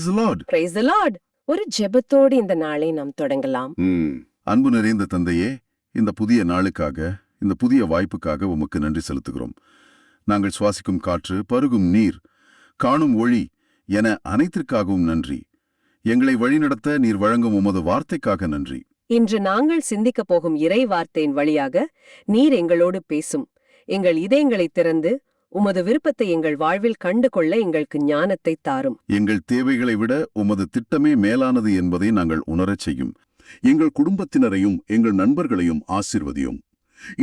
Praise the Lord. Praise the Lord. ஒரு ஜெபத்தோடு இந்த நாளை நாம் தொடங்கலாம். அன்பு நிறைந்த தந்தையே, இந்த புதிய நாளுக்காக, இந்த புதிய வாய்ப்புக்காக உமக்கு நன்றி செலுத்துகிறோம். நாங்கள் சுவாசிக்கும் காற்று, பருகும் நீர், காணும் ஒளி என அனைத்திற்காகவும் நன்றி. எங்களை வழிநடத்த நீர் வழங்கும் உமது வார்த்தைக்காக நன்றி. இன்று நாங்கள் சிந்திக்கப் போகும் இறை வார்த்தையின் வழியாக நீர் எங்களோடு பேசும். எங்கள் இதயங்களை திறந்து உமது விருப்பத்தை எங்கள் வாழ்வில் கண்டு கொள்ள எங்களுக்கு ஞானத்தை தாரும். எங்கள் தேவைகளை விட உமது திட்டமே மேலானது என்பதை நாங்கள் உணரச் செய்யும். எங்கள் குடும்பத்தினரையும் எங்கள் நண்பர்களையும் ஆசீர்வதியும்.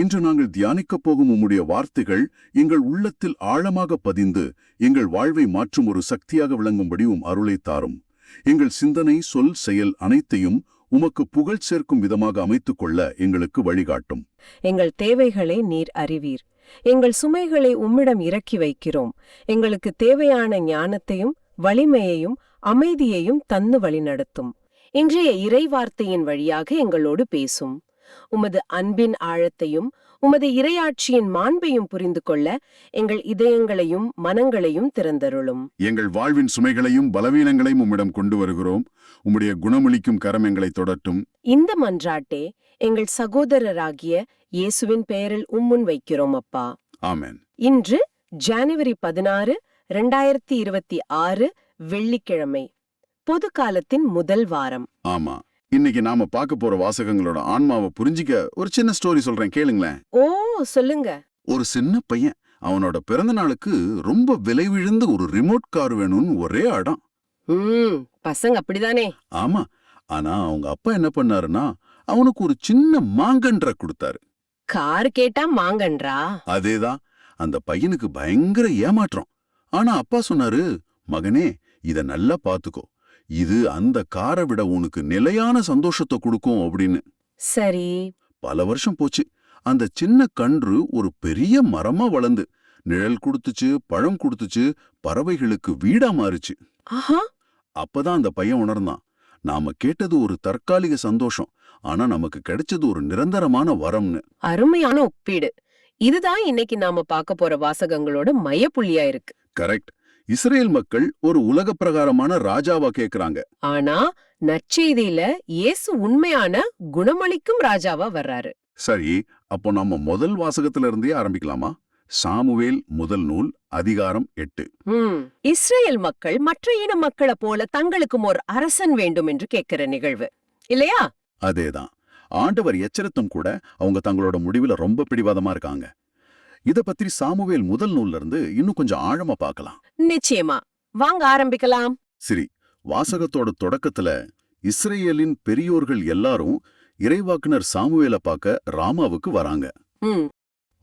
இன்று நாங்கள் தியானிக்கப் போகும் உம்முடைய வார்த்தைகள் எங்கள் உள்ளத்தில் ஆழமாக பதிந்து எங்கள் வாழ்வை மாற்றும் ஒரு சக்தியாக விளங்கும்படி அருளை தாரும். எங்கள் சிந்தனை, சொல், செயல் அனைத்தையும் உமக்கு புகழ் சேர்க்கும் விதமாக அமைத்துக் கொள்ள எங்களுக்கு வழிகாட்டும். எங்கள் தேவைகளை நீர் அறிவீர். எங்கள் சுமைகளை உம்மிடம் இறக்கி வைக்கிறோம். எங்களுக்கு தேவையான ஞானத்தையும் வலிமையையும் அமைதியையும் தந்து வழிநடத்தும். இன்றைய இறைவார்த்தையின் வழியாக எங்களோடு பேசும். உமது அன்பின் ஆழத்தையும் உமது இறையாட்சியின் மாண்பையும் புரிந்து கொள்ள எங்கள் இதயங்களையும் மனங்களையும் திறந்தருளும். எங்கள் வாழ்வின் சுமைகளையும் பலவீனங்களையும் உம்மிடம் கொண்டு வருகிறோம். உம்முடைய குணமளிக்கும் கரம் எங்களை தொடட்டும். இந்த மன்றாட்டே எங்கள் சகோதரராகிய இயேசுவின் பெயரில் உம்முன் வைக்கிறோம் அப்பா. ஆமென். இன்று ஜனவரி 16, 2026 வெள்ளிக்கிழமை, பொது காலத்தின் முதல் வாரம். ஆமா, இன்னைக்கு நாம பார்க்க போற வாசகங்களோட ஆன்மாவை புரிஞ்சிக்க ஒரு சின்ன ஸ்டோரி சொல்றேன், கேளுங்களேன். ஓ, சொல்லுங்க. ஒரு சின்ன பையன் அவனோட பிறந்த நாளுக்கு ரொம்ப விலை விழுந்த ஒரு ரிமோட் கார் வேணும்னு ஒரே அடம். பசங்க அப்படிதானே. ஆமா, ஆனா அவங்க அப்பா என்ன பண்ணாருன்னா அவனுக்கு ஒரு சின்ன மாங்கன்ற கொடுத்தாரு. கார் கேட்டா மாங்கன்றா? அதேதான். அந்த பையனுக்கு பயங்கர ஏமாற்றம். ஆனா அப்பா சொன்னாரு, மகனே, இத நல்லா பாத்துக்கோ, இது அந்த காரை விட உனக்கு நிலையான சந்தோஷத்தை கொடுக்கும் அப்படின்னு. சரி. பல வருஷம் போச்சு. அந்த சின்ன கன்று ஒரு பெரிய மரமா வளர்ந்து நிழல் கொடுத்துச்சு, பழம் கொடுத்துச்சு, பறவைகளுக்கு வீடா மாறுச்சு. ஆஹா. அப்பதான் அந்த பையன் உணர்ந்தான், நாம கேட்டது ஒரு தற்காலிக சந்தோஷம், ஆனா நமக்கு கிடைச்சது ஒரு நிரந்தரமான வரம்னு. அருமையான ஒப்பீடு. இதுதான் இன்னைக்கு நாம பார்க்க போற வாசகங்களோட மையப்புள்ளியா இருக்கு. கரெக்ட். இஸ்ரேல் மக்கள் ஒரு உலக பிரகாரமான ராஜாவா கேக்குறாங்க. ஆனா நற்செய்தியில இயேசு உண்மையான குணமளிக்கும் ராஜாவா வர்றாரு. சரி, அப்போ நம்ம முதல் வாசகத்துல இருந்தே ஆரம்பிக்கலாமா? சாமுவேல் முதல் நூல், அதிகாரம் 8. இஸ்ரேல் மக்கள் மற்ற இன மக்களை போல தங்களுக்கும் ஒரு அரசன் வேண்டும் என்று கேட்கிற நிகழ்வு இல்லையா? அதேதான். ஆண்டவர் எச்சரித்தும் கூட அவங்க தங்களோட முடிவுல ரொம்ப பிடிவாதமா இருக்காங்க. இத பத்தி சாமுவேல் முதல் நூல்ல இருந்து இன்னும் கொஞ்சம் ஆழமா பார்க்கலாம். நிச்சயமா, வாங்க ஆரம்பிக்கலாம். சரி, வாசகத்தோட தொடக்கத்துல இஸ்ரேலின் பெரியோர்கள் எல்லாரும் இறைவாக்குனர் சாமுவேலை பார்க்க ராமாவுக்கு வராங்க.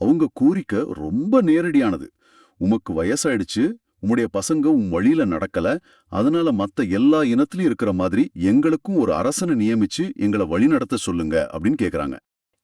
அவங்க கோரிக்கை ரொம்ப நேரடியானது. உமக்கு வயசாயிடுச்சு, உம்முடைய பசங்க வழியில நடக்கல, அதனால மத்த எல்லா இனத்திலயும் இருக்கிற மாதிரி எங்களுக்கும் ஒரு அரசனை நியமிச்சு எங்களை வழி நடத்த சொல்லுங்க அப்படின்னு கேக்குறாங்க.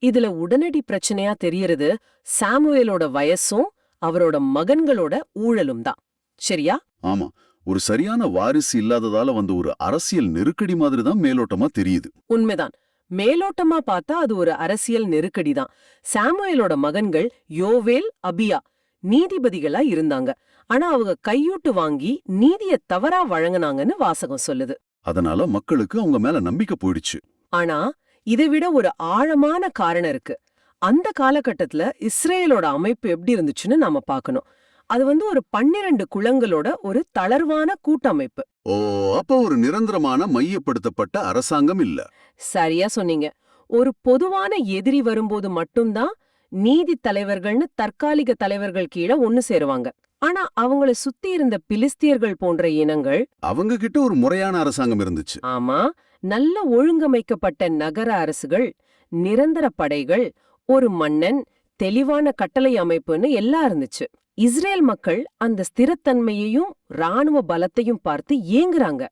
இதுல உடனடி பிரச்சனையா தெரியறது சாமுவேலோட வயசும் அவரோட மகன்களோட ஊழலும் தான். சரியா? ஆமா, ஒரு சரியான வாரிசு இல்லாததால வந்து ஒரு அரசியல் நெருக்கடி மாதிரி தான் மேலோட்டமா தெரியுது. உண்மைதான். மேலோட்டமா பார்த்தா அது ஒரு அரசியல் நெருக்கடி தான். சாமுவேலோட மகன்கள் யோவேல், அபியா நீதிபதிகளா இருந்தாங்க. ஆனா அவங்க கையூட்டு வாங்கி நீதிய தவறா வழங்கினாங்கன்னு வாசகம் சொல்லுது. அதனால மக்களுக்கு அவங்க மேல நம்பிக்கை போயிடுச்சு. ஆனா இதை விட ஒரு ஆழமான காரணம் இருக்கு. அந்த காலகட்டத்துல இஸ்ரேலோட அமைப்பு எப்படி இருந்துச்சுன்னு நாம பார்க்கணும். அது வந்து ஒரு 12 குலங்களோட ஒரு தளர்வான கூட்டமைப்பு. ஓ, அப்ப ஒரு நிரந்தரமான மையப்படுத்தப்பட்ட அரசாங்கம் இல்ல. சரியா சொன்னீங்க. ஒரு பொதுவான எதிரி வரும்போது மட்டும்தான் நீதி தலைவர்கள்னு தற்காலிக தலைவர்கள் கீழே ஒன்னு சேருவாங்க. ஆனா அவங்கள சுத்தி இருந்த பிலிஸ்தியர்கள் போன்ற இனங்கள், அவங்க கிட்ட ஒரு முறையான அரசாங்கம் இருந்துச்சு. ஆமா, நல்ல ஒழுங்கமைக்கப்பட்ட நகர அரசுகள், நிரந்தர படைகள், ஒரு மன்னன், தெளிவான கட்டளை அமைப்புன்னு எல்லாம் இருந்துச்சு. இஸ்ரேல் மக்கள் அந்த ஸ்திரத்தன்மையையும் ராணுவ பலத்தையும் பார்த்து ஏங்குறாங்க.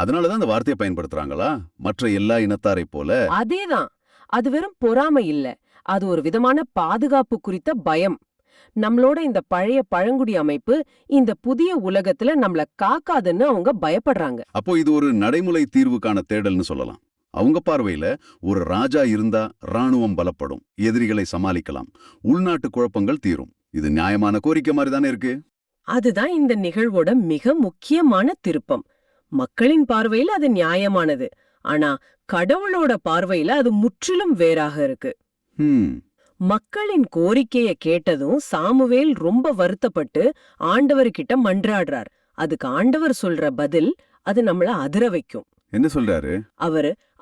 அதனாலதான் அந்த வார்த்தையை பயன்படுத்துறாங்களா? மற்ற எல்லா இனத்தாரை போல. அதேதான். அது வெறும் பொறாமை இல்ல, அது ஒரு விதமான பாதுகாப்பு குறித்த பயம். நம்மளோட இந்த பழைய பழங்குடி அமைப்பு இந்த புதிய உலகத்துல நம்மள காக்காதுன்னு அவங்க பயப்படுறாங்க. அப்போ இது ஒரு நடைமுறை தீர்வுக்கான தேடல்னு சொல்லலாம். அவங்க பார்வையில ஒரு ராஜா இருந்தா ராணுவம் பலப்படும், எதிரிகளை சமாளிக்கலாம், உள்நாட்டு குழப்பங்கள் தீரும். இது நியாயமான கோரிக்கை மாதிரி தானே இருக்கு. அதுதான் இந்த நிகழ்வோட மிக முக்கியமான திருப்பம். மக்களின் பார்வையில அது நியாயமானது. ஆனா கடவுளோட பார்வையில அது முற்றிலும் வேறாக இருக்கு. மக்களின் கோரிக்கைய கேட்டதும் சாமுவேல் ரொம்ப வருத்தப்பட்டு ஆண்டவர்கிட்ட மன்றாடுறார். அதுக்கு ஆண்டவர் சொல்ற பதில் அது நம்மள அதிர வைக்கும். என்ன சொல்றாரு?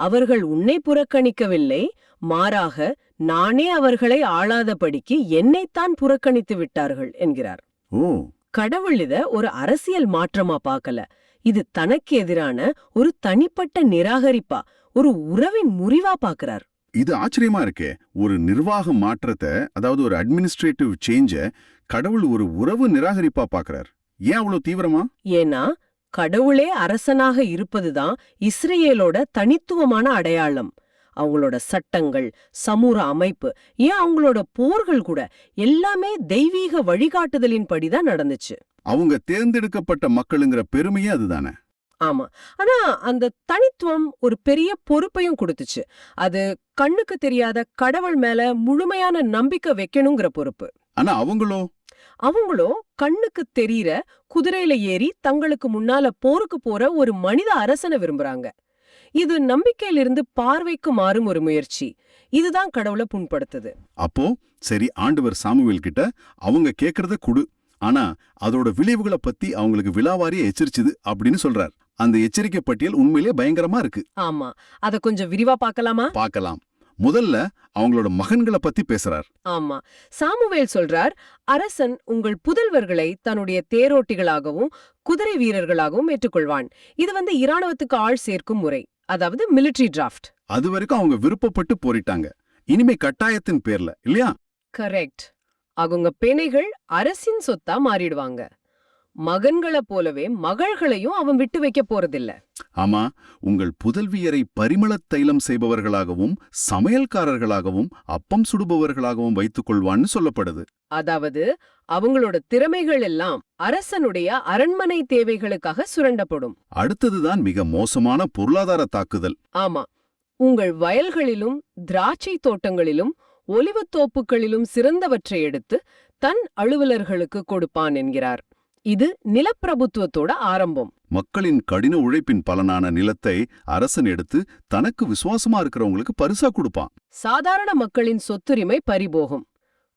அவர்கள் உன்னை புறக்கணிக்கவில்லை, மாறாக நானே அவர்களை ஆளாதபடிக்கு என்னைத்தான் புறக்கணித்து விட்டார்கள் என்கிறார். கடவுள் இத ஒரு அரசியல் மாற்றமா பார்க்கல. இது தனக்கு எதிரான ஒரு தனிப்பட்ட நிராகரிப்பா, ஒரு உறவின் முறிவா பார்க்கிறார். இது ஆச்சரியமா இருக்கே. ஒரு நிர்வாக மாற்றத்தை, அதாவது ஒரு அட்மினிஸ்ட்ரேட்டிவ் சேஞ்ச கடவுள் ஒரு உறவு நிராகரிப்பா பார்க்கிறார். ஏன் அவ்வளவு தீவிரமா? ஏன்னா கடவுளே அரசனாக இருப்பதுதான் இஸ்ரேலோட தனித்துவமான அடையாளம். அவங்களோட சட்டங்கள், சமூக அமைப்பு, ஏன் அவங்களோட போர்கள் கூட எல்லாமே தெய்வீக வழிகாட்டுதலின் படிதான் நடந்துச்சு. அவங்க தேர்ந்தெடுக்கப்பட்ட மக்களுங்கிற பெருமையே அதுதானே. ஆமா. ஆனா அந்த தனித்துவம் ஒரு பெரிய பொறுப்பையும் கொடுத்துச்சு. அது கண்ணுக்கு தெரியாத கடவுள் மேல முழுமையான நம்பிக்கை வைக்கணுங்கிற பொறுப்பு. ஆனா அவங்களோ கண்ணுக்கு தெரியற குதிரையில ஏறி தங்களுக்கு முன்னால போருக்கு போற ஒரு மனித அரசனை விரும்புறாங்க. இது நம்பிக்கையிலிருந்து பார்வைக்கு மாறும் ஒரு முயற்சி. இதுதான் கடவுளை புண்படுத்துது. அப்போ சரி, ஆண்டவர் சாமுவேல் கிட்ட அவங்க கேக்குறத குடு, ஆனா அதோட விளைவுகளை பத்தி அவங்களுக்கு விலாவாரியா எச்சரிச்சுது அப்படின்னு சொல்றார். அந்த எச்சரிக்கை பட்டியல் உண்மையிலேயே பயங்கரமா இருக்கு. ஆமா, அத கொஞ்சம் விரிவா பார்க்கலாம். முதல்ல அவங்களோட மகன்களை பத்தி பேசுறார். ஆமா, சாமுவேல் சொல்றார், அரசன் உங்கள் புதல்வர்களை தன்னுடைய தேரோட்டிகளாகவும் குதிரை வீரர்களாகவும் ஏற்றுக்கொள்வான். இது இராணுவத்துக்கு ஆள் சேர்க்கும் முறை, அதாவது மிலிட்டரி டிராஃப்ட். அது வரைக்கும் அவங்க விருப்பப்பட்டு போரிட்டாங்க. இனிமே கட்டாயத்தின் பேர்ல இல்லையா? கரெக்ட். அவங்க பேனைகள் அரசின் சொத்தா மாறிடுவாங்க. மகன்களை போலவே மகள்களையும் அவன் விட்டு வைக்க போறதில்ல. ஆமா, உங்கள் புதல்வியரை பரிமளத் தைலம் செய்பவர்களாகவும் சமையல்காரர்களாகவும் அப்பம் சுடுபவர்களாகவும் வைத்துக் கொள்வான்னு சொல்லப்படுது. அதாவது அவங்களோட திறமைகள் எல்லாம் அரசனுடைய அரண்மனை தேவைகளுக்காக சுரண்டப்படும். அடுத்ததுதான் மிக மோசமான பொருளாதார தாக்குதல். ஆமா, உங்கள் வயல்களிலும் திராட்சை தோட்டங்களிலும் ஒலிவத்தோப்புகளிலும் சிறந்தவற்றை எடுத்து தன் அலுவலர்களுக்கு கொடுப்பான் என்கிறார். இது நிலப்பிரபுத்துவத்தோட ஆரம்பம். மக்களின் கடின உழைப்பின் பலனான நிலத்தை அரசன் எடுத்து தனக்கு விசுவாசமா இருக்கிறவங்களுக்கு பரிசா கொடுப்பான். சாதாரண மக்களின் சொத்துரிமை பறிபோகும்.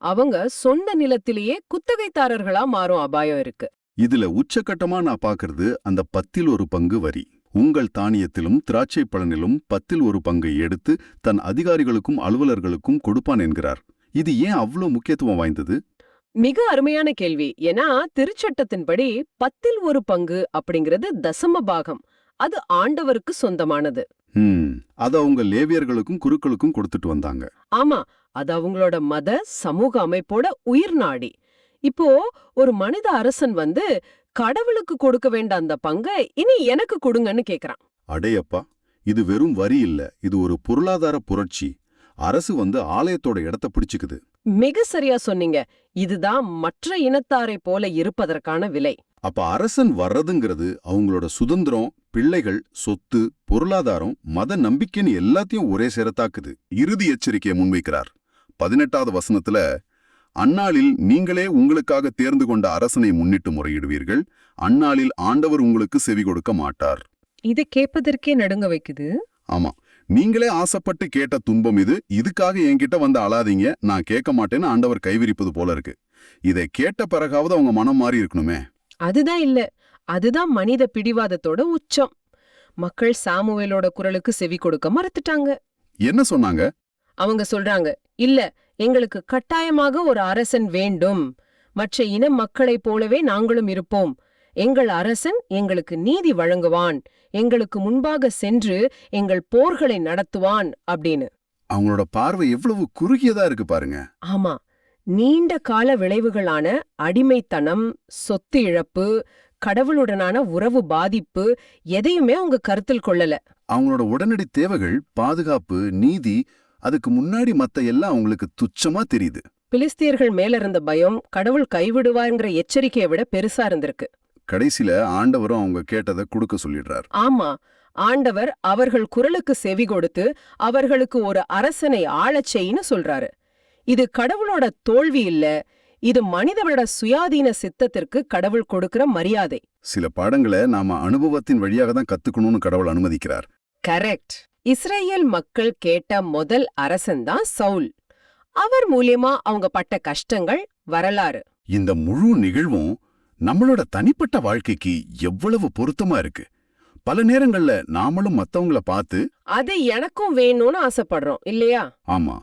அவங்க சொந்த நிலத்திலேயே குத்தகைதாரர்களா மாறும் அபாயம் இருக்கு. இதுல உச்சகட்டமா நான் பாக்குறது அந்த 10% வரி. உங்கள் தானியத்திலும் திராட்சை பழனிலும் 10% எடுத்து தன் அதிகாரிகளுக்கும் அலுவலர்களுக்கும் கொடுப்பான் என்கிறார். இது ஏன் அவ்வளவு முக்கியத்துவம் வாய்ந்தது? மிக அருமையான கேள்வி. ஏன்னா திருச்சட்டத்தின்படி 10% அப்படிங்கிறது தசம பாகம். அது ஆண்டவருக்கு சொந்தமானது. அது அவங்க லேவியர்களுக்கும் குருக்களுக்கும் கொடுத்துட்டு வந்தாங்க. ஆமா, அது அவங்களோட மத சமூக அமைப்போட உயிர் நாடி. இப்போ ஒரு மனித அரசன் கடவுளுக்கு கொடுக்க வேண்டாம் அந்த பங்கை இனி எனக்கு கொடுங்கன்னு கேக்குறான். அடையப்பா, இது வெறும் வரி இல்ல, இது ஒரு பொருளாதார புரட்சி. அரசு ஆலயத்தோட இடத்தை பிடிச்சுக்குது. மிக சரியா சொன்னீங்க. இதுதான் மற்ற இனத்தாரை போல இருப்பதற்கான விலை. அப்ப அரசன் வர்றதுங்கிறது அவங்களோட சுதந்திரம், பிள்ளைகள், சொத்து, பொருளாதாரம், மத நம்பிக்கைன்னு எல்லாத்தையும் ஒரே சேரத்தாக்குது. இறுதி எச்சரிக்கையை முன்வைக்கிறார். 18வது வசனத்துல, அந்நாளில் நீங்களே உங்களுக்காக தேர்ந்து கொண்ட அரசனை முன்னிட்டு முறையிடுவீர்கள். அந்நாளில் ஆண்டவர் உங்களுக்கு செவி கொடுக்க மாட்டார். இது கேட்பதற்கே நடுங்க வைக்குது. ஆமா, நீங்களே ஆசைப்பட்டு கேட்ட துன்பம் இது. இதுக்காக என்கிட்ட அழாதீங்க, நான் கேட்க மாட்டேன்னு ஆண்டவர் கைவிரிப்பது போல இருக்கு. இதை கேட்ட பிறகாவது அவங்க மனம் மாறி இருக்கணுமே. அதுதான் இல்ல, அதுதான் மனித பிடிவாதத்தோட உச்சம். மக்கள் சாமுவேலோட குரலுக்கு செவி கொடுக்க மறுத்துட்டாங்க. என்ன சொன்னாங்க? அவங்க சொல்றாங்க, இல்ல, எங்களுக்கு கட்டாயமாக ஒரு அரசன் வேண்டும். மற்ற இன மக்களைப் போலவே நாங்களும் இருப்போம். எங்கள் அரசன் எங்களுக்கு நீதி வழங்குவான், எங்களுக்கு முன்பாக சென்று எங்கள் போர்களை நடத்துவான் அப்படின்னு. அவங்களோட பார்வை எவ்வளவு குறுகியதா இருக்கு பாருங்க. ஆமா, நீண்ட கால விளைவுகளான அடிமைத்தனம், சொத்து இழப்பு, கடவுளுடனான உறவு பாதிப்பு எதையுமே அவங்க கருத்தில் கொள்ளல. அவங்களோட உடனடி தேவைகள், பாதுகாப்பு, நீதி, அதுக்கு முன்னாடி மத்த எல்லாம் அவங்களுக்கு துச்சமா தெரியுது. பிலிஸ்தியர்கள் மேல இருந்த பயம் கடவுள் கைவிடுவார்ங்கிற எச்சரிக்கையை விட பெருசா இருந்திருக்கு. கடைசியில ஆண்டவரும் அவங்க கேட்டதை கொடுக்க சொல்லிடுறார். ஆமா, ஆண்டவர் அவர்கள் குரலுக்கு செவி கொடுத்து அவர்களுக்கு ஒரு அரசனை ஆளச் செய்யின்னு சொல்றாரு. இது கடவுளோட தோல்வி இல்ல, இது மனிதனோட சுயாதீன சித்தத்திற்கு கடவுள் கொடுக்கிற மரியாதை. சில பாடங்களை நாம அனுபவத்தின் வழியாக தான் கத்துக்கணும்னு கடவுள் அனுமதிக்கிறார். கரெக்ட். இஸ்ரேல் மக்கள் கேட்ட முதல் அரசன் தான் சவுல். அவர் மூலியமா அவங்க பட்ட கஷ்டங்கள் வரலாறு. இந்த முழு நிகழ்வும் நம்மளோட தனிப்பட்ட வாழ்க்கைக்கு எவ்வளவு பொருத்தமா இருக்கு. பல நேரங்கள்ல நாமளும் மத்தவங்கள பார்த்து அது எனக்கும் வேணும்னு ஆசைப்படுறோம் இல்லையா? ஆமா,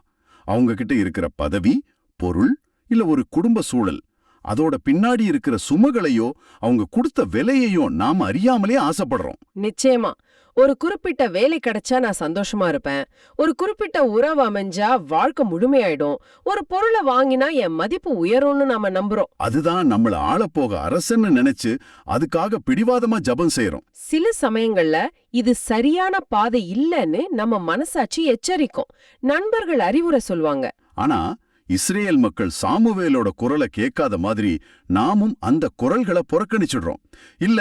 அவங்க கிட்ட இருக்கிற பதவி, பொருள் இல்ல ஒரு குடும்ப சூழல், அதோட பின்னாடி இருக்கிற சுமைகளையோ அவங்க கொடுத்த விலையையோ நாம அறியாமலே ஆசைப்படுறோம். நிச்சயமா. ஒரு குறிப்பிட்ட வேலை கிடைச்சா நான் சந்தோஷமா இருப்பேன், ஒரு குறிப்பிட்ட உறவு அமைஞ்சா வாழ்க்கை முழுமையாயிடும், ஒரு பொருளை வாங்கினா என் மதிப்பு உயரும்னு நாம நம்புறோம். அதுதான் நம்மள ஆளப்போக அரசன்னு நினைச்சு அதுக்காக பிடிவாதமா ஜபம் செய்யறோம். சில சமயங்கள்ல இது சரியான பாதை இல்லைன்னு நம்ம மனசாட்சி எச்சரிக்கும். நண்பர்கள் அறிவுரை சொல்லுவாங்க. ஆனா இஸ்ரேல் மக்கள் சாமுவேலோட குரலை கேட்காத மாதிரி நாமும் அந்த குரல்களை புறக்கணிச்சிடுறோம். இல்ல,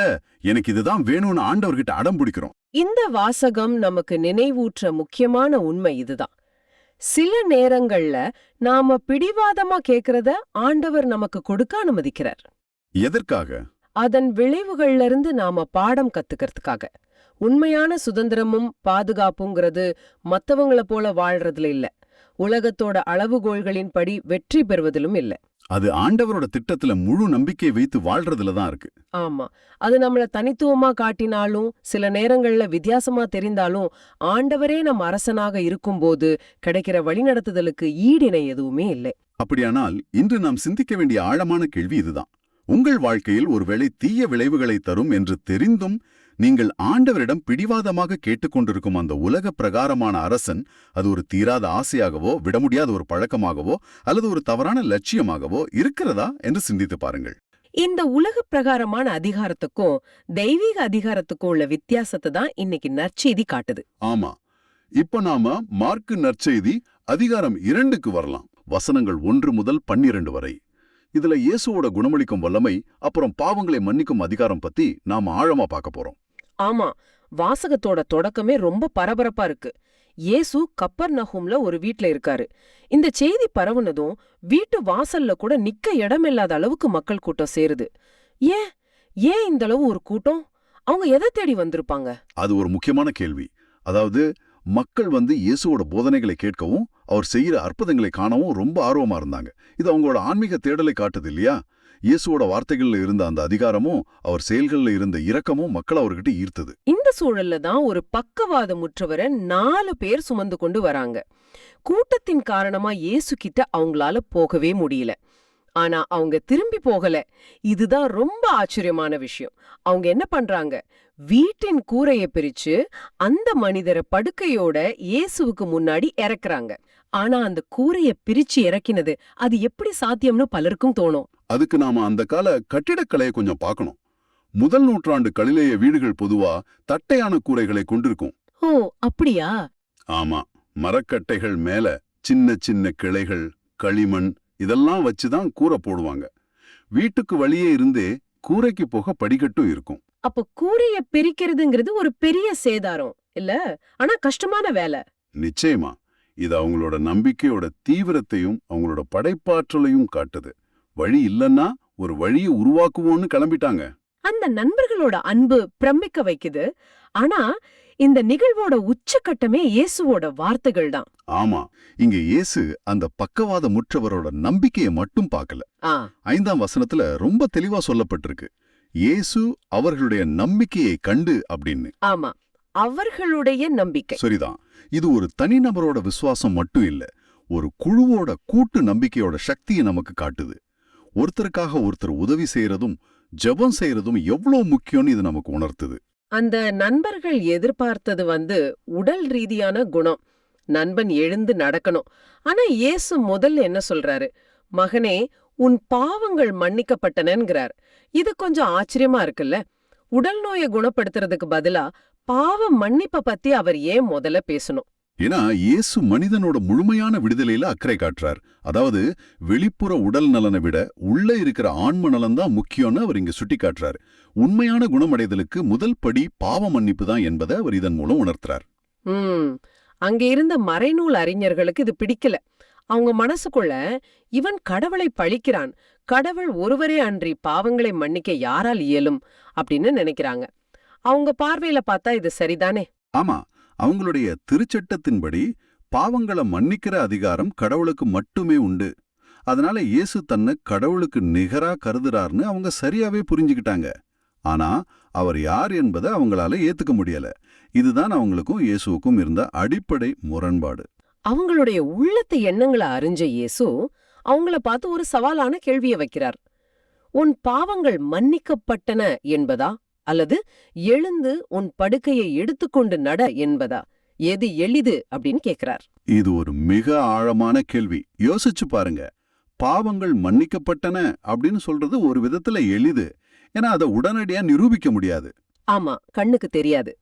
எனக்கு இதுதான் வேணும்னு ஆண்டவர்கிட்ட அடம் பிடிக்கிறோம். இந்த வாசகம் நமக்கு நினைவூற்ற முக்கியமான உண்மை இதுதான். சில நேரங்கள்ல நாம பிடிவாதமா கேக்குறத ஆண்டவர் நமக்கு கொடுக்க அனுமதிக்கிறார். எதற்காக? அதன் விளைவுகள்ல இருந்து நாம பாடம் கத்துக்கிறதுக்காக. உண்மையான சுதந்திரமும் பாதுகாப்புங்கிறது மத்தவங்கள போல வாழ்றதுல இல்ல, உலகத்தோட அளவுகோள்களின்படி வெற்றி பெறுவதிலும் இல்ல. அது ஆண்டவரோட திட்டத்துல முழு நம்பிக்கை வைத்து வாழ்றதுல தான் இருக்கு. ஆமா, அது நம்மள தனித்துவமா காட்டினாலும் சில நேரங்கள்ல வித்தியாசமா தெரிந்தாலும் ஆண்டவரே நம் அரசனாக இருக்கும்போது கிடைக்கிற வழிநடத்துதலுக்கு ஈடிணை எதுவுமே இல்லை. அப்படியானால் இன்று நாம் சிந்திக்க வேண்டிய ஆழமான கேள்வி இதுதான். உங்கள் வாழ்க்கையில் ஒருவேளை தீய விளைவுகளை தரும் என்று தெரிந்தும் நீங்கள் ஆண்டவரிடம் பிடிவாதமாக கேட்டுக்கொண்டிருக்கும் அந்த உலக பிரகாரமான அரசன், அது ஒரு தீராத ஆசையாகவோ விட முடியாத ஒரு பழக்கமாகவோ அல்லது ஒரு தவறான லட்சியமாகவோ இருக்கிறதா என்று சிந்தித்து பாருங்கள். இந்த உலக பிரகாரமான அதிகாரத்துக்கும் தெய்வீக அதிகாரத்துக்கும் உள்ள வித்தியாசத்தை தான் இன்னைக்கு நற்செய்தி காட்டுது. ஆமா, இப்ப நாம மார்க்கு நற்செய்தி அதிகாரம் 2க்கு வரலாம். வசனங்கள் 1 முதல் 12 வரை. இதுல இயேசுவோட குணமளிக்கும் வல்லமை அப்புறம் பாவங்களை மன்னிக்கும் அதிகாரம் பத்தி நாம ஆழமா பார்க்க போறோம். ஆமா, வாசகத்தோட தொடக்கமே ரொம்ப பரபரப்பா இருக்கு. இயேசு கப்பர்நகூம்ல ஒரு வீட்ல இருக்காரு. இந்த செய்தி பரவுனதும் வீட்டு வாசல்ல கூட நிக்க இடமில்லாத அளவுக்கு மக்கள் கூட்டம் சேருது. ஏன் ஏன் இந்த அளவு ஒரு கூட்டம்? அவங்க எதை தேடி வந்திருப்பாங்க? அது ஒரு முக்கியமான கேள்வி. அதாவது மக்கள் இயேசுவோட போதனைகளை கேட்கவும் அவர் செய்யற அற்புதங்களை காணவும் ரொம்ப ஆர்வமா இருந்தாங்க. இது அவங்களோட ஆன்மீக தேடலை காட்டுது இல்லையா? இயேசுவோட வார்த்தைகள்ல இருந்த அந்த அதிகாரமும் அவர் செயல்கள்ல இருந்த இரக்கமும் மக்கள் அவர்கிட்ட ஈர்த்தது. இந்த சூழல்ல தான் ஒரு பக்கவாதமுற்றவரை 4 பேர் சுமந்து கொண்டு வராங்க. கூட்டத்தின் காரணமா இயேசு கிட்ட அவங்களால போகவே முடியல. ஆனா அவங்க திரும்பி போகல. இதுதான் ரொம்ப ஆச்சரியமான விஷயம். அவங்க என்ன பண்றாங்க? வீட்டின் கூரையை பிரிச்சு அந்த மனிதரை படுக்கையோட இயேசுவுக்கு முன்னாடி இறக்குறாங்க. ஆனா அந்த கூரையை பிரிச்சு இறக்கினது அது எப்படி சாத்தியம்னு பலருக்கும் தோணும். அதுக்கு நாம அந்த கால கட்டிடக்கலையை கொஞ்சம் பார்க்கணும். முதல் நூற்றாண்டு கலிலேய வீடுகள் பொதுவா தட்டையான கூரைகளை கொண்டிருக்கும். ஓ, அப்படியா? ஆமா, மரக்கட்டைகள் மேல சின்ன சின்ன கிளைகள், களிமண் இதெல்லாம் வச்சுதான் கூரை போடுவாங்க. வீட்டுக்கு வெளியே இருந்தே கூரைக்கு போக படிக்கட்டும் இருக்கும். அப்ப கூரைய பிரிக்கிறதுங்கிறது ஒரு பெரிய சேதாரம் இல்ல, ஆனா கஷ்டமான வேலை. நிச்சயமா, இது அவங்களோட நம்பிக்கையோட தீவிரத்தையும் அவங்களோட படைப்பாற்றலையும் காட்டுது. வழி இல்லன்னா ஒரு வழியை உருவாக்குவோன்னு கிளம்பிட்டாங்க. அந்த நண்பர்களோட அன்பு பிரமிக்க வைக்குது. ஆனா இந்த நிகழ்வோட உச்சக்கட்டமே இயேசுவோட வார்த்தைகள் தான். ஆமா, இங்க இயேசு அந்த பக்கவாத முற்றவரோட நம்பிக்கையை மட்டும் பார்க்கல. 5ஆம் வசனத்துல ரொம்ப தெளிவா சொல்லப்பட்டிருக்கு, இயேசு அவர்களுடைய நம்பிக்கையை கண்டு அப்படின்னு. ஆமா, அவர்களுடைய நம்பிக்கை. சரிதான். இது ஒரு தனிநபரோட விசுவாசம் மட்டும் இல்ல, ஒரு குழுவோட கூட்டு நம்பிக்கையோட சக்தியை நமக்கு காட்டுது. ஒருத்தருக்காக ஒருத்தர் உதவி செய்யறதும் ஜெபம் செய்யறதும் எவ்வளவு முக்கியம்னு இது நமக்கு உணர்த்துது. அந்த நண்பர்கள் எதிர்பார்த்தது உடல் ரீதியான குணம். நண்பன் எழுந்து நடக்கணும். ஆனா இயேசு முதல்ல என்ன சொல்றாரு? மகனே, உன் பாவங்கள் மன்னிக்கப்பட்டனங்கிறார். இது கொஞ்சம் ஆச்சரியமா இருக்குல்ல? உடல் நோயை குணப்படுத்துறதுக்கு பதிலா பாவ மன்னிப்ப பத்தி அவர் ஏன் முதல்ல பேசணும்? ஏன்னா இயேசு மனிதனோட முழுமையான விடுதலையில அக்கறை காட்டுறார். அதாவது வெளிப்புற உடல் நலனை விட உள்ள இருக்கிற ஆன்ம நலன் தான் முக்கியம்னு அவர் இங்க சுட்டி காட்டுறார். உண்மையான குணமடைதலுக்கு முதல் படி பாவ மன்னிப்பு தான் என்பதை அவர் இதன் மூலம் உணர்த்துறார். அங்க இருந்த மறைநூல் அறிஞர்களுக்கு இது பிடிக்கல. அவங்க மனசுக்குள்ள இவன் கடவுளை பழிக்கிறான், கடவுள் ஒருவரே அன்றி பாவங்களை மன்னிக்க யாரால் இயலும் அப்படின்னு நினைக்கிறாங்க. அவங்க பார்வையில பார்த்தா இது சரிதானே? ஆமா, அவங்களுடைய திருச்சட்டத்தின்படி பாவங்களை மன்னிக்கிற அதிகாரம் கடவுளுக்கு மட்டுமே உண்டு. அதனால இயேசு தன்னை கடவுளுக்கு நிகரா கருதுறார்னு அவங்க சரியாவே புரிஞ்சுக்கிட்டாங்க. ஆனா அவர் யார் என்பதை அவங்களால ஏத்துக்க முடியல. இதுதான் அவங்களுக்கும் இயேசுவுக்கும் இருந்த அடிப்படை முரண்பாடு. அவங்களுடைய உள்ளத்து எண்ணங்களை அறிஞ்ச இயேசு அவங்கள பார்த்து ஒரு சவாலான கேள்வியை வைக்கிறார். உன் பாவங்கள் மன்னிக்கப்பட்டன என்பதா, அல்லது எழுந்து உன் படுக்கையை எடுத்துக்கொண்டு நட என்பதா? எது எளிது அப்படின்னு கேக்குறார். இது ஒரு மிக ஆழமான கேள்வி. யோசிச்சு பாருங்க. பாவங்கள் மன்னிக்கப்பட்டன அப்படின்னு சொல்றது ஒரு விதத்துல எளிது. ஏன்னா அதை உடனடியா நிரூபிக்க முடியாது. ஆமா, கண்ணுக்கு தெரியாது.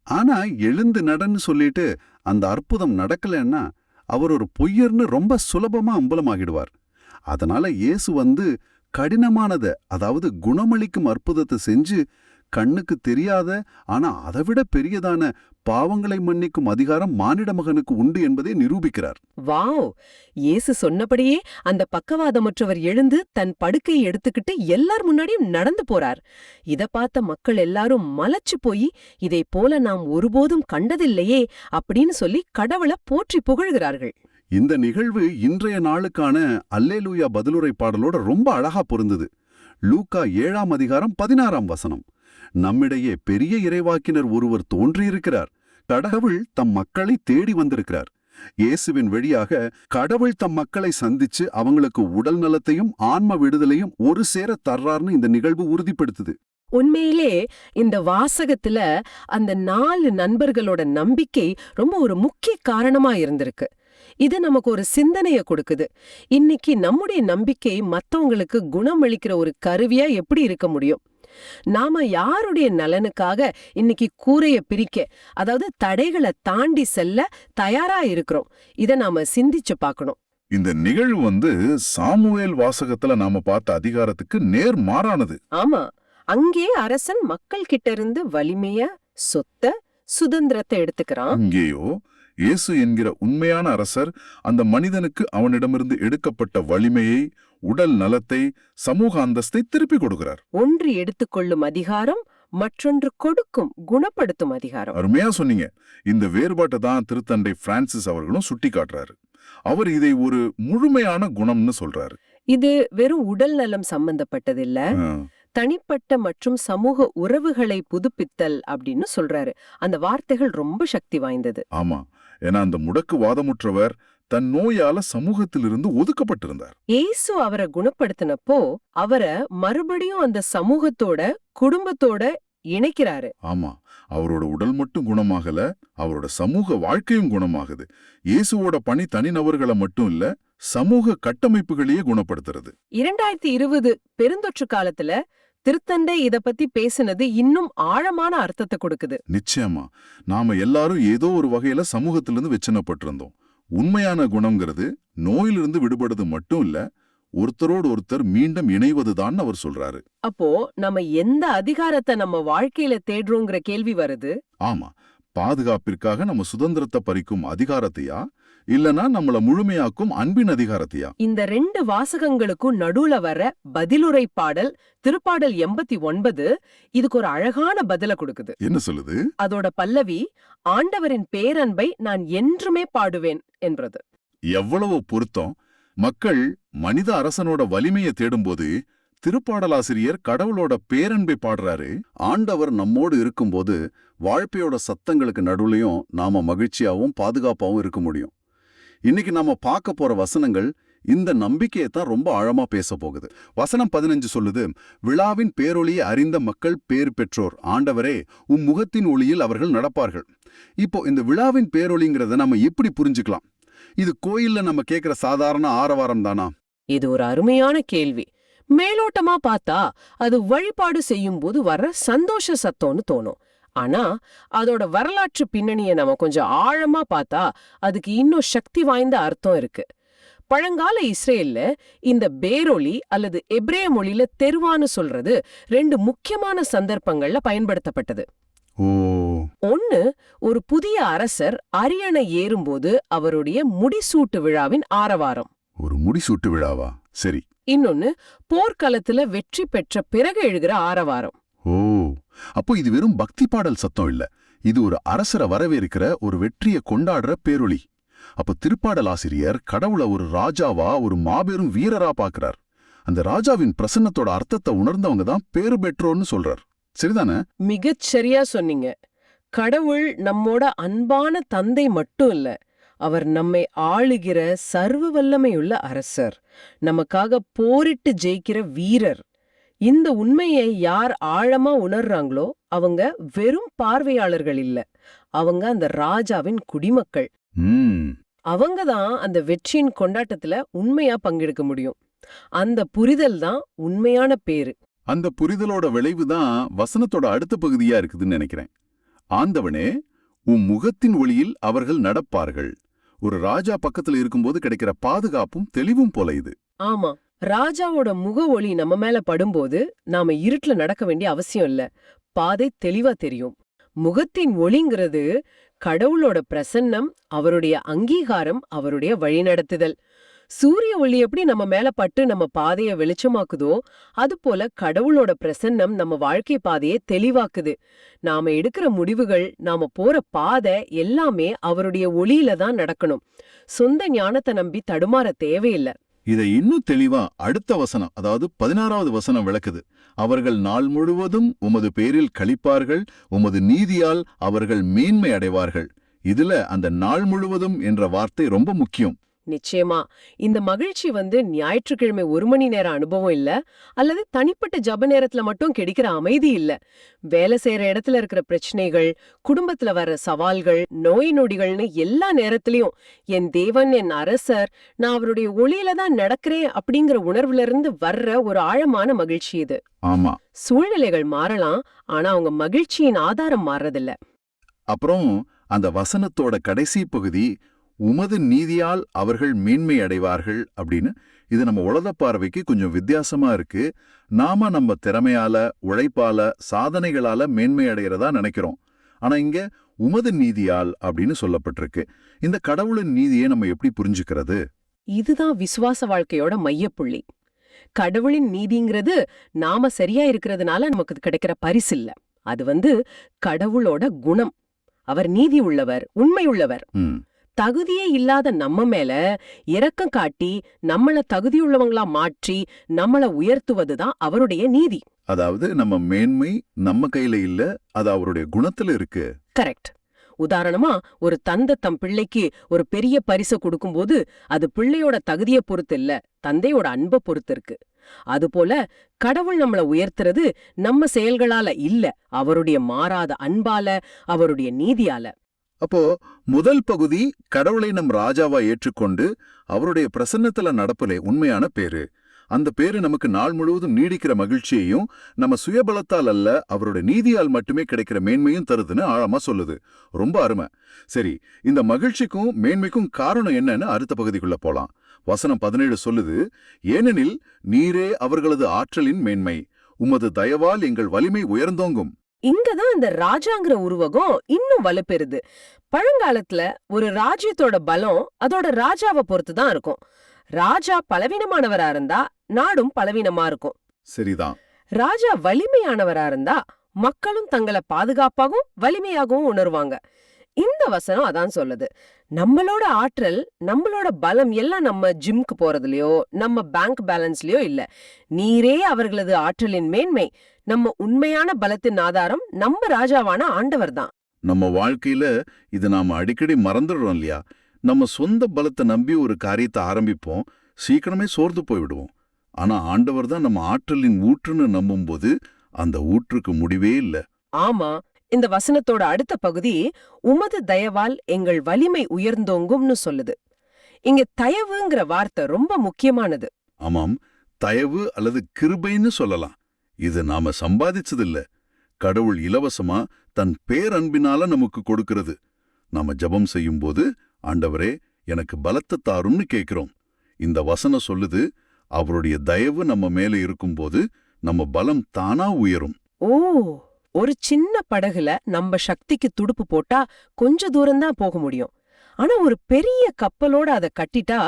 ஆனா எழுந்து நடன்னு சொல்லிட்டு அந்த அற்புதம் நடக்கலன்னா அவர் ஒரு பொய்யர்னு ரொம்ப சுலபமா அம்பலமாகிடுவார். அதனால இயேசு கடினமானத, அதாவது குணமளிக்கும் அற்புதத்தை செஞ்சு கண்ணுக்கு தெரியாத ஆனா அதைவிட பெரியதான பாவங்களை மன்னிக்கும் அதிகாரம் மானிட மகனுக்கு உண்டு என்பதை நிரூபிக்கிறார். வாவ்! இயேசு சொன்னபடியே அந்த பக்கவாதமற்றவர் எழுந்து தன் படுக்கையை எடுத்துக்கிட்டு எல்லார் முன்னாடியும் நடந்து போறார். இத பார்த்த மக்கள் எல்லாரும் மலைச்சு போய், இதை போல நாம் ஒருபோதும் கண்டதில்லையே அப்படின்னு சொல்லி கடவுளை போற்றி புகழ்கிறார்கள். இந்த நிகழ்வு இன்றைய நாளுக்கான அல்லேலூயா பதிலுரை பாடலோட ரொம்ப அழகா பொருந்தது. லூக்கா 7ஆம் அதிகாரம் 16ஆம் வசனம். நம்மிடையே பெரிய இறைவாக்கினர் ஒருவர் தோன்றியிருக்கிறார். கடவுள் தம் மக்களை தேடி வந்திருக்கிறார். இயேசுவின் வழியாக கடவுள் தம் மக்களை சந்திச்சு அவங்களுக்கு உடல் நலத்தையும் ஆன்ம விடுதலையும் ஒரு சேர தர்றார்னு இந்த நிகழ்வு உறுதிப்படுத்துது. உண்மையிலே இந்த வாசகத்துல அந்த 4 நண்பர்களோட நம்பிக்கை ரொம்ப ஒரு முக்கிய காரணமா இருந்திருக்கு. இது நமக்கு ஒரு சிந்தனைய கொடுக்குது. இன்னைக்கு நம்முடைய நம்பிக்கை மத்தவங்களுக்கு குணமளிக்கிற ஒரு கருவியா எப்படி இருக்க முடியும்? நாம யாருடைய நலனுக்காக இன்னைக்கு கூரைய பிரிக்க, அதாவது தடைகளை தாண்டி செல்ல தயாரா இருக்கிறோம்? இத நாம சிந்திச்சு பார்க்கணும். இந்த நிகழ்வு சாமுவேல் வாசகத்துல நாம பார்த்த அதிகாரத்துக்கு நேர் மாறானது. ஆமா, அங்கே அரசன் மக்கள் கிட்ட இருந்து வலிமைய, சொத்த, சுதந்திரத்தை எடுத்துக்கிறான். இங்கேயோ இயேசு என்கிற உண்மையான அரசர் அந்த மனிதனுக்கு அவனிடமிருந்து எடுக்கப்பட்ட வலிமையை, உடல் நலத்தை, சமூக அந்தஸ்தை திருப்பி கொடுக்கிறார். ஒன்று எடுத்துக்கொள்ளும் அதிகாரம், மற்றொன்று கொடுக்கும், குணப்படுத்தும் அதிகாரம். அருமையா சொன்னீங்க. இந்த வேறுபாட்டை தான் திருத்தந்தை பிரான்சிஸ் அவர்களும் சுட்டி காட்டுறாரு. அவர் இதை ஒரு முழுமையான குணம்னு சொல்றாரு. இது வெறும் உடல் நலம் சம்பந்தப்பட்டதில்ல, தனிப்பட்ட மற்றும் சமூக உறவுகளை புதுப்பித்தல் அப்படின்னு சொல்றாரு. அந்த வார்த்தைகள் ரொம்ப சக்தி வாய்ந்தது. ஆமா, ஏன்னா அந்த முடக்கு வாதமுற்றவர் தன் நோயால சமூகத்திலிருந்து ஒதுக்கப்பட்டிருந்தார். இயேசு அவரை குணப்படுத்தினப்போ அவரை மறுபடியும் அந்த சமூகத்தோட, குடும்பத்தோட இணைக்கிறாரு. ஆமா, அவரோட உடல் மட்டும் குணமாகல, அவரோட சமூக வாழ்க்கையும் குணமாகுது. இயேசுவோட பணி தனிநபர்களை மட்டும் இல்ல, சமூக கட்டமைப்புகளையே குணப்படுத்துறது. 2020 பெருந்தொற்று காலத்துல திருத்தந்தை இத பத்தி பேசினது இன்னும் ஆழமான அர்த்தத்தை கொடுக்குது. நிச்சயமா, நாம எல்லாரும் ஏதோ ஒரு வகையில சமூகத்திலிருந்து வெச்சினப்பட்டிருந்தோம். உண்மையான குணம்ங்கிறது நோயிலிருந்து விடுபடுறது மட்டும் இல்ல, ஒருத்தரோடு ஒருத்தர் மீண்டும் இணைவதுதான் அவர் சொல்றாரு. அப்போ நம்ம எந்த அதிகாரத்தை நம்ம வாழ்க்கையில தேடுறோங்கிற கேள்வி வருது. ஆமா, பாதுகாப்பிற்காக நம்ம சுதந்திரத்தை பறிக்கும் அதிகாரத்தையா, இல்லனா நம்மள முழுமையாக்கும் அன்பின் அதிகாரத்தையா? இந்த 2 வாசகங்களுக்கும் நடுவுல வர பதிலுரை பாடல் திருப்பாடல் 89 இதுக்கு ஒரு அழகான பதில கொடுக்குது. என்ன சொல்லுது? அதோட பல்லவி, ஆண்டவரின் பேரன்பை நான் என்றுமே பாடுவேன் என்றது. எவ்வளவு பொருத்தம்! மக்கள் மனித அரசனோட வலிமையை தேடும்போது திருப்பாடலாசிரியர் கடவுளோட பேரன்பை பாடுறாரு. ஆண்டவர் நம்மோடு இருக்கும்போது வாழ்க்கையோட சத்தங்களுக்கு நடுவுலையும் நாம மகிழ்ச்சியாவும் பாதுகாப்பாவும் இருக்க முடியும். இன்னைக்கு நாம பார்க்க போற வசனங்கள் இந்த நம்பிக்கையை தான் ரொம்ப ஆழமா பேச போகுது. வசனம் 15 சொல்லுது, விழாவின் பேரொளியை அறிந்த மக்கள் பேர் பெற்றோர், ஆண்டவரே உம் முகத்தின் ஒளியில் அவர்கள் நடப்பார்கள். இப்போ இந்த விழாவின் பேரொளிங்கிறத நம்ம எப்படி புரிஞ்சுக்கலாம்? இது கோயில்ல நம்ம கேட்கிற சாதாரண ஆரவாரம் தானா? இது ஒரு அருமையான கேள்வி. மேலோட்டமா பார்த்தா அது வழிபாடு செய்யும் போது வர்ற சந்தோஷ சத்தம்னு தோணும். ஆனா அதோட வரலாற்று பின்னணியை நம்ம கொஞ்சம் ஆழமா பார்த்தா அதுக்கு இன்னும் சக்தி வாய்ந்த அர்த்தம் இருக்கு. பழங்கால இஸ்ரேல்ல இந்த பேரொளி அல்லது எப்ரேய மொழியில தெருவான்னு சொல்றது 2 முக்கியமான சந்தர்ப்பங்கள்ல பயன்படுத்தப்பட்டது. ஓ ஒன்னு, ஒரு புதிய அரசர் அரியணை ஏறும்போது அவருடைய முடிசூட்டு விழாவின் ஆரவாரம். ஒரு முடிசூட்டு விழாவா? சரி. இன்னொன்னு, போர்க்களத்துல வெற்றி பெற்ற பிறகு எழுகிற ஆரவாரம். ஓ, அப்போ இது வெறும் பக்தி பாடல் சத்தம் இல்ல, இது ஒரு அரசரை வரவேற்கிற, ஒரு வெற்றியை கொண்டாடுற பேரொளி. அப்ப திருப்பாடல் ஆசிரியர் கடவுளை ஒரு ராஜாவா, ஒரு மாபெரும் வீரரா பாக்குறார். அந்த ராஜாவின் பிரசன்னத்தோட அர்த்தத்தை உணர்ந்தவங்க தான் பேறு பெற்றோர்னு சொல்றார். சரிதானே? மிகச் சரியா சொன்னீங்க. கடவுள் நம்மோட அன்பான தந்தை மட்டும் இல்ல, அவர் நம்மை ஆளுகிற சர்வ வல்லமையுள்ள அரசர், நமக்காக போரிட்டு ஜெயிக்கிற வீரர். இந்த உண்மையை யார் ஆழமா உணர்றாங்களோ அவங்க வெறும் பார்வையாளர்கள் இல்ல, அவங்க அந்த ராஜாவின் குடிமக்கள். அவங்க தான் அந்த வெற்றியின் கொண்டாட்டத்துல உண்மையா பங்கெடுக்க முடியும். அந்த புரிதல் தான் உண்மையான பேரு. அந்த புரிதலோட விளைவு தான் வசனத்தோட அடுத்த பகுதியா இருக்குதுன்னு நினைக்கிறேன். ஆண்டவனே, உம் முகத்தின் ஒளியில் அவர்கள் நடப்பார்கள். ஒரு ராஜா பக்கத்துல இருக்கும்போது கிடைக்கிற பாதுகாப்பும் தெளிவும் போல இது. ஆமா, ராஜாவோட முக ஒளி நம்ம மேல படும்போது நாம இருட்டுல நடக்க வேண்டிய அவசியம் இல்ல, பாதை தெளிவா தெரியும். முகத்தின் ஒளிங்கிறது கடவுளோட பிரசன்னம், அவருடைய அங்கீகாரம், அவருடைய வழிநடத்துதல். சூரிய ஒளி எப்படி நம்ம மேல பட்டு நம்ம பாதைய வெளிச்சமாக்குதோ, அதுபோல கடவுளோட பிரசன்னம் நம்ம வாழ்க்கை பாதையை தெளிவாக்குது. நாம எடுக்கிற முடிவுகள், நாம போற பாதை எல்லாமே அவருடைய ஒளியில தான் நடக்கணும். சொந்த ஞானத்தை நம்பி தடுமாற தேவையில்லை. இதை இன்னும் தெளிவா அடுத்த வசனம், அதாவது 16வது வசனம் விளக்குது. அவர்கள் நாள் முழுவதும் உமது பேரில் களிப்பார்கள், உமது நீதியால் அவர்கள் மேன்மை அடைவார்கள். இதுல அந்த நாள் முழுவதும் என்ற வார்த்தை ரொம்ப முக்கியம். நிச்சயமா, இந்த மகிழ்ச்சி ஞாயிற்றுக்கிழமை 1 மணி நேர அனுபவம் இல்ல, அல்லது தனிப்பட்ட ஜப நேரத்துல மட்டும் கிடைக்கிற அமைதி இல்ல. வேலை செய்யற இடத்துல இருக்கிற பிரச்சனைகள், குடும்பத்துல வர்ற சவால்கள், நோய் நொடிகள்னு எல்லா நேரத்திலயும் என் தேவன், என் அரசர், நான் அவருடைய ஒளியில தான் நடக்கிறேன் அப்படிங்கிற உணர்வுல இருந்து வர்ற ஒரு ஆழமான மகிழ்ச்சி இது. ஆமா, சூழ்நிலைகள் மாறலாம், ஆனா அவங்க மகிழ்ச்சியின் ஆதாரம் மாறதில்ல. அப்புறம் அந்த வசனத்தோட கடைசி பகுதி, உமது நீதியால் அவர்கள் மேன்மை அடைவார்கள் அப்படின்னு, இது நம்ம உலக பார்வைக்கு கொஞ்சம் வித்தியாசமா இருக்கு. நாம நம்ம திறமையால, உழைப்பால, சாதனைகளால மேன்மை அடைகிறதா நினைக்கிறோம். ஆனா இங்க உமது நீதியால் அப்படின்னு சொல்லப்பட்டிருக்கு. இந்த கடவுளின் நீதியை நம்ம எப்படி புரிஞ்சுக்கிறது? இதுதான் விசுவாச வாழ்க்கையோட மையப்புள்ளி. கடவுளின் நீதிங்கிறது நாம சரியா இருக்கிறதுனால நமக்கு கிடைக்கிற பரிசில்ல. அது கடவுளோட குணம். அவர் நீதி உள்ளவர், உண்மை உள்ளவர். தகுதியே இல்லாத நம்ம மேல இரக்கம் காட்டி நம்மள தகுதியுள்ளவங்களா மாற்றி நம்மள உயர்த்துவதுதான் அவருடைய நீதி. அதாவது நம்ம மேன்மை நம்ம கையில இல்ல, அது அவருடைய குணத்துல இருக்கு. கரெக்ட். உதாரணமா, ஒரு தந்தை தம் பிள்ளைக்கு ஒரு பெரிய பரிசை கொடுக்கும்போது அது பிள்ளையோட தகுதியை பொறுத்து இல்ல, தந்தையோட அன்பை பொறுத்து இருக்கு. அதுபோல கடவுள் நம்மள உயர்த்துறது நம்ம செயல்களால இல்ல, அவருடைய மாறாத அன்பால, அவருடைய நீதியால. அப்போ முதல் பகுதி கடவுளை நம் ராஜாவா ஏற்றுக்கொண்டு அவருடைய பிரசன்னத்துல நடப்பலே உண்மையான பேரு. அந்த பேரு நமக்கு நாள் முழுவதும் நீடிக்கிற மகிழ்ச்சியையும், நம்ம சுயபலத்தால் அல்ல அவருடைய நீதியால் மட்டுமே கிடைக்கிற மேன்மையும் தருதுன்னு ஆழமா சொல்லுது. ரொம்ப அருமை. சரி, இந்த மகிழ்ச்சிக்கும் மேன்மைக்கும் காரணம் என்னன்னு அடுத்த பகுதிக்குள்ள போலாம். வசனம் 17 சொல்லுது, ஏனெனில் நீரே அவர்களது ஆற்றலின் மேன்மை, உமது தயவால் எங்கள் வலிமை உயர்ந்தோங்கும். இங்கதான் இந்த ராஜாங்கிற உருவகம் இன்னும் வலுப்பெறுது. பழங்காலத்துல ஒரு ராஜ்யத்தோட பலம் அதோட ராஜாவை பொறுத்துதான் இருக்கும். ராஜா பலவீனமானவரா இருந்தா நாடும் பலவீனமா இருக்கும். சரிதான். ராஜா வலிமையானவரா இருந்தா மக்களும் தங்களை பாதுகாப்பாகவும் வலிமையாகவும் உணர்வாங்க. இந்த வசனம் அதான் சொல்லுது. நம்மளோட ஆற்றல், நம்மளோட பலம் எல்லாம் நம்ம ஜிம்க்கு போறதுலயோ நம்ம பேங்க் பேலன்ஸ்லயோ இல்ல. நீரே அவர்களது ஆற்றலின் மேன்மை, நம்ம உண்மையான பலத்தின் ஆதாரம் நம்ம ராஜாவான ஆண்டவர் தான். நம்ம வாழ்க்கையில இது நாம அடிக்கடி மறந்துடுறோம் இல்லையா? நம்ம சொந்த பலத்தை நம்பி ஒரு காரியத்தை ஆரம்பிப்போம், சீக்கிரமே சோர்ந்து போய்விடுவோம். ஆனா ஆண்டவர் தான் நம்ம ஆற்றலின் ஊற்றுன்னு நம்பும்போது அந்த ஊற்றுக்கு முடிவே இல்ல. ஆமா, இந்த வசனத்தோட அடுத்த பகுதி உமது தயவால் எங்கள் வலிமை உயர்ந்தோங்கும்னு சொல்லுது. இங்க தயவுங்கிற வார்த்தை ரொம்ப முக்கியமானது. ஆமாம், தயவு அல்லது கிருபைன்னு சொல்லலாம். இது நாம சம்பாதிச்சதில்ல, கடவுள் இலவசமா தன் பேரன்பினால நமக்கு கொடுக்கிறது. நாம ஜெபம் செய்யும்போது, ஆண்டவரே எனக்கு பலத்தை தாரும்னு கேட்கிறோம். இந்த வசனம் சொல்லுது, அவருடைய தயவு நம்ம மேல இருக்கும்போது நம்ம பலம் தானா உயரும். ஓ, ஒரு சின்ன படகுல நம்ம சக்திக்கு துடுப்பு போட்டா கொஞ்ச தூரம்தான் போக முடியும். ஆனா ஒரு பெரிய கப்பலோட அதை கட்டிட்டா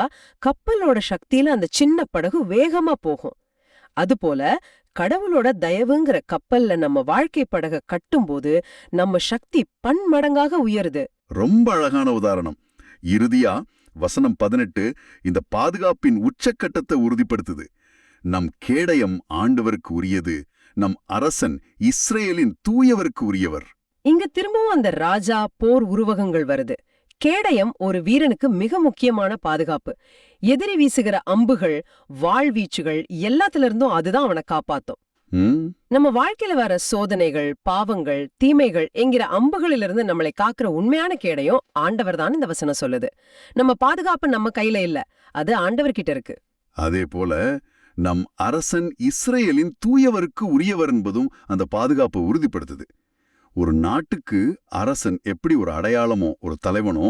கப்பலோட சக்தியில அந்த சின்ன படகு வேகமா போகும். அதுபோல கடவுளோட தயவுங்கிற கப்பல்ல நம்ம வாழ்க்கை படக கட்டும்போது நம்ம சக்தி பன்மடங்காக உயருது. ரொம்ப அழகான உதாரணம். இறுதியா வசனம் 18 இந்த பாதுகாப்பின் உச்சக்கட்டத்தை உறுதிப்படுத்துது. நம் கேடயம் ஆண்டவருக்கு உரியது, நம் அரசன் இஸ்ரேலின் தூயவருக்கு உரியவர். இங்க திரும்பவும் அந்த ராஜா போர் உருவகங்கள் வருது. கேடயம் ஒரு வீரனுக்கு மிக முக்கியமான பாதுகாப்பு. எதிரி வீசுகிற அம்புகள், வாழ்வீச்சுகள் எல்லாத்துல இருந்தும் அதுதான் அவனை காப்பாத்தும். நம்ம வாழ்க்கையில வர சோதனைகள், பாவங்கள், தீமைகள் என்கிற அம்புகளிலிருந்து நம்மளை காக்குற உண்மையான கேடயம் ஆண்டவர் தான் இந்த வசனம் சொல்லுது. நம்ம பாதுகாப்பு நம்ம கையில இல்ல, அது ஆண்டவர்கிட்ட இருக்கு. அதே போல நம் அரசன் இஸ்ரேலின் தூயவருக்கு உரியவர் என்பதும் அந்த பாதுகாப்பை உறுதிப்படுத்துது. ஒரு நாட்டுக்கு அரசன் எப்படி ஒரு அடையாளமோ ஒரு தலைவனோ,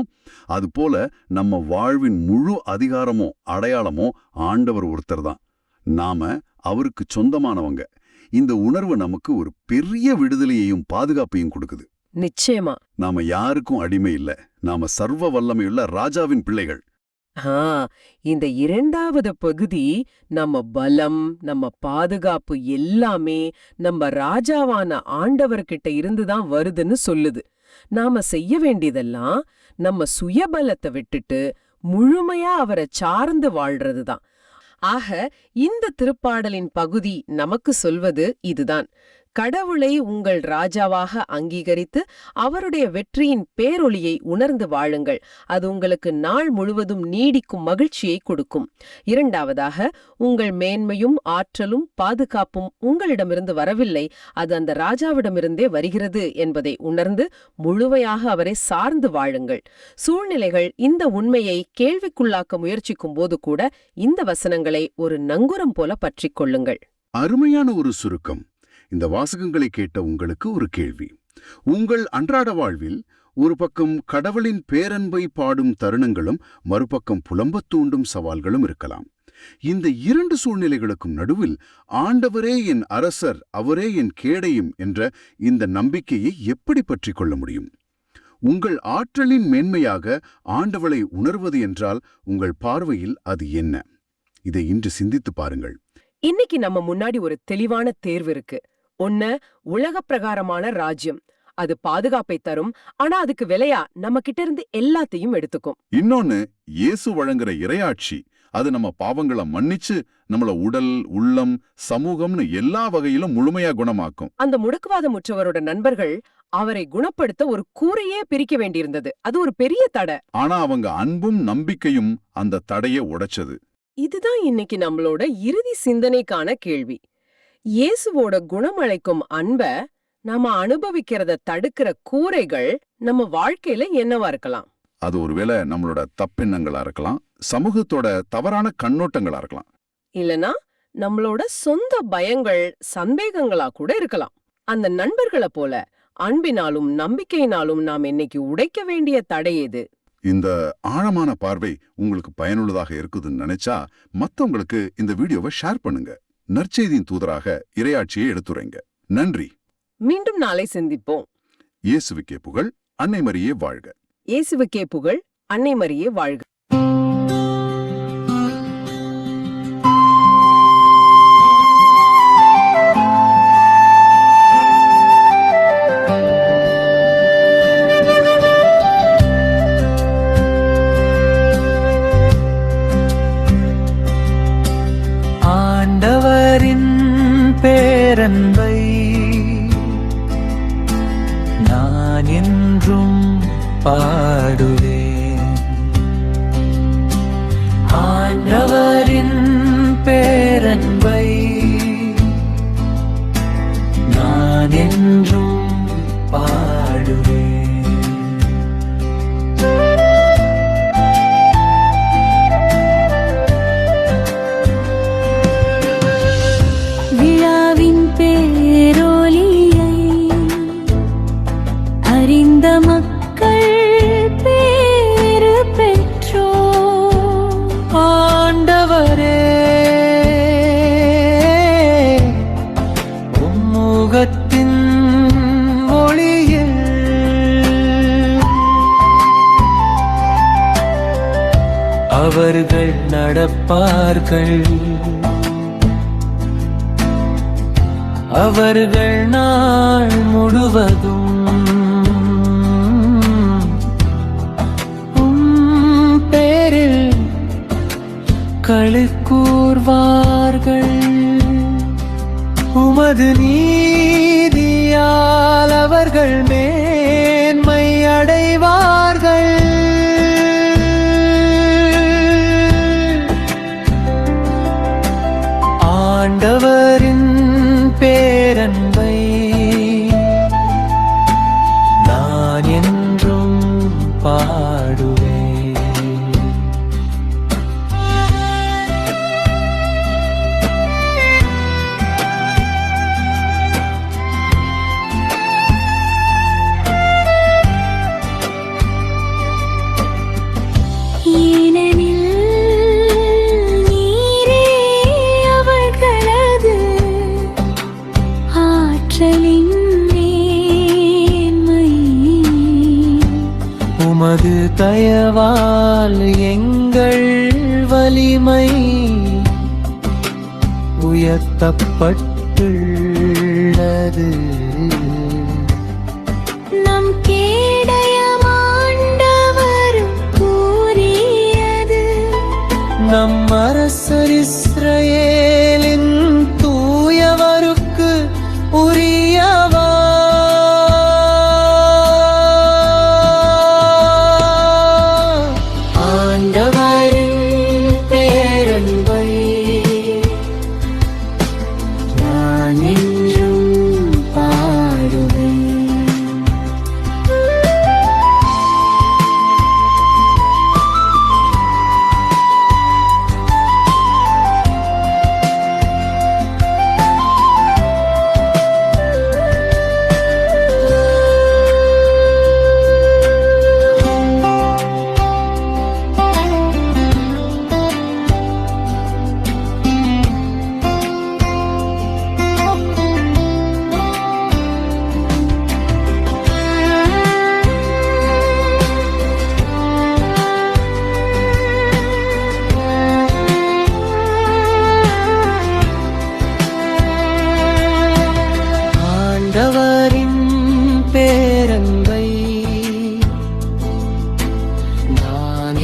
அதுபோல நம்ம வாழ்வின் முழு அதிகாரமோ அடையாளமோ ஆண்டவர் ஒருத்தர் தான். நாம அவருக்கு சொந்தமானவங்க. இந்த உணர்வு நமக்கு ஒரு பெரிய விடுதலையையும் பாதுகாப்பையும் கொடுக்குது. நிச்சயமா நாம யாருக்கும் அடிமை இல்ல, நாம சர்வ வல்லமையுள்ள ராஜாவின் பிள்ளைகள். இந்த இரண்டாவது பகுதி நம்ம பலம், நம்ம பாதுகாப்பு எல்லாமே நம்ம ராஜாவான ஆண்டவர்கிட்ட இருந்துதான் வருதுன்னு சொல்லுது. நாம செய்ய வேண்டியதெல்லாம் நம்ம சுயபலத்தை விட்டுட்டு முழுமையா அவரை சார்ந்து வாழ்றதுதான். ஆக இந்த திருப்பாடலின் பகுதி நமக்கு சொல்வது இதுதான். கடவுளை உங்கள் ராஜாவாக அங்கீகரித்து அவருடைய வெற்றியின் பேரொளியை உணர்ந்து வாழுங்கள். அது உங்களுக்கு நாள் முழுவதும் நீடிக்கும் மகிழ்ச்சியை கொடுக்கும். இரண்டாவதாக, உங்கள் மேன்மையும் ஆற்றலும் பாதுகாப்பும் உங்களிடமிருந்து வரவில்லை, அது அந்த ராஜாவிடமிருந்தே வருகிறது என்பதை உணர்ந்து முழுமையாக அவரை சார்ந்து வாழுங்கள். சூழ்நிலைகள் இந்த உண்மையை கேள்விக்குள்ளாக்க முயற்சிக்கும் போது கூட இந்த வசனங்களை ஒரு நங்குரம் போல பற்றிக் கொள்ளுங்கள். அருமையான ஒரு சுருக்கம். இந்த வாசகங்களை கேட்ட உங்களுக்கு ஒரு கேள்வி. உங்கள் அன்றாட வாழ்வில் ஒரு பக்கம் கடவுளின் பேரன்பை பாடும் தருணங்களும் மறுபக்கம் புலம்பத் தூண்டும் சவால்களும் இருக்கலாம். இந்த இரண்டு சூழ்நிலைகளுக்கும் நடுவில் ஆண்டவரே என் அரசர், அவரே என் கேடயம் என்ற இந்த நம்பிக்கையை எப்படி பற்றிக் கொள்ள முடியும்? உங்கள் ஆற்றலின் மேன்மையாக ஆண்டவளை உணர்வது என்றால் உங்கள் பார்வையில் அது என்ன? இதை இன்று சிந்தித்து பாருங்கள். இன்னைக்கு நம்ம முன்னாடி ஒரு தெளிவான தேர்வு இருக்கு. ஒன்னு, உலக பிரகாரமான ராஜ்யம். அது பாதுகாப்பை தரும், ஆனா அதுக்கு விலையா நம்ம கிட்ட இருந்து எல்லாத்தையும் எடுத்துக்கும். இன்னொன்னு, இயேசு வழங்குற இறையாட்சி. அது நம்ம பாவங்களை மன்னிச்சு நம்மள உடல், உள்ளம், சமூகம்னு எல்லா வகையிலும் முழுமையா குணமாக்கும். அந்த முடக்குவாதமுற்றவரோட நண்பர்கள் அவரை குணப்படுத்த ஒரு கூரையே பிரிக்க வேண்டியிருந்தது. அது ஒரு பெரிய தடை. ஆனா அவங்க அன்பும் நம்பிக்கையும் அந்த தடையை உடைச்சது. இதுதான் இன்னைக்கு நம்மளோட இறுதி சிந்தனைக்கான கேள்வி. இயேசுவோட குணமளிக்கும் அன்ப நாம அனுபவிக்கிறத தடுக்கிற கூரைகள் நம்ம வாழ்க்கையில என்னவா இருக்கலாம்? அது ஒருவேளை நம்மளோட தப்பெண்ணங்களா இருக்கலாம், சமூகத்தோட தவறான கண்ணோட்டங்களா இருக்கலாம், இல்லனா நம்மளோட சொந்த பயங்கள், சந்தேகங்களா கூட இருக்கலாம். அந்த நண்பர்களை போல அன்பினாலும் நம்பிக்கையினாலும் நாம் இன்னைக்கு உடைக்க வேண்டிய தடை எது? இந்த ஆழமான பார்வை உங்களுக்கு பயனுள்ளதாக இருக்குதுன்னு நினைச்சா மத்தவங்களுக்கு இந்த வீடியோவை ஷேர் பண்ணுங்க. நற்செய்தியின் தூதராக இறையாட்சியை எடுத்துரைங்க. நன்றி. மீண்டும் நாளை சந்திப்போம். இயேசுவுக்கே புகழ், அன்னை மரியே வாழ்க. இயேசுவுக்கே புகழ், அன்னை மரியே வாழ்க. பேரன்பை நான் என்றும் பாடுவேன். ஆண்டவரின் பேரன்பை நான் என்றும் பாடுவேன். விழாவின் பேர் அவர்கள் நடப்பார்கள். அவர்கள் நாள் முழுவதும் பேரில் களி கூர்வார்கள். உமது நீதியால் அவர்கள் மேன்மை அடைவார்கள். ஆண்டவரின் பேரன்பை நான் என்றும் பாடுவேன். உமது தயவால் எங்கள் வலிமை உயர்த்தப்பட்டுள்ளது. நம் கேடயமாண்டவர் கூறியது, நம் அரசர் இஸ்ரவேலின் தூயவருக்கு உரியவா. ஆண்டவரின் பேரன்பை நான் என்றும் பாடுவேன். ஆண்டவரின் பேரன்பை நான்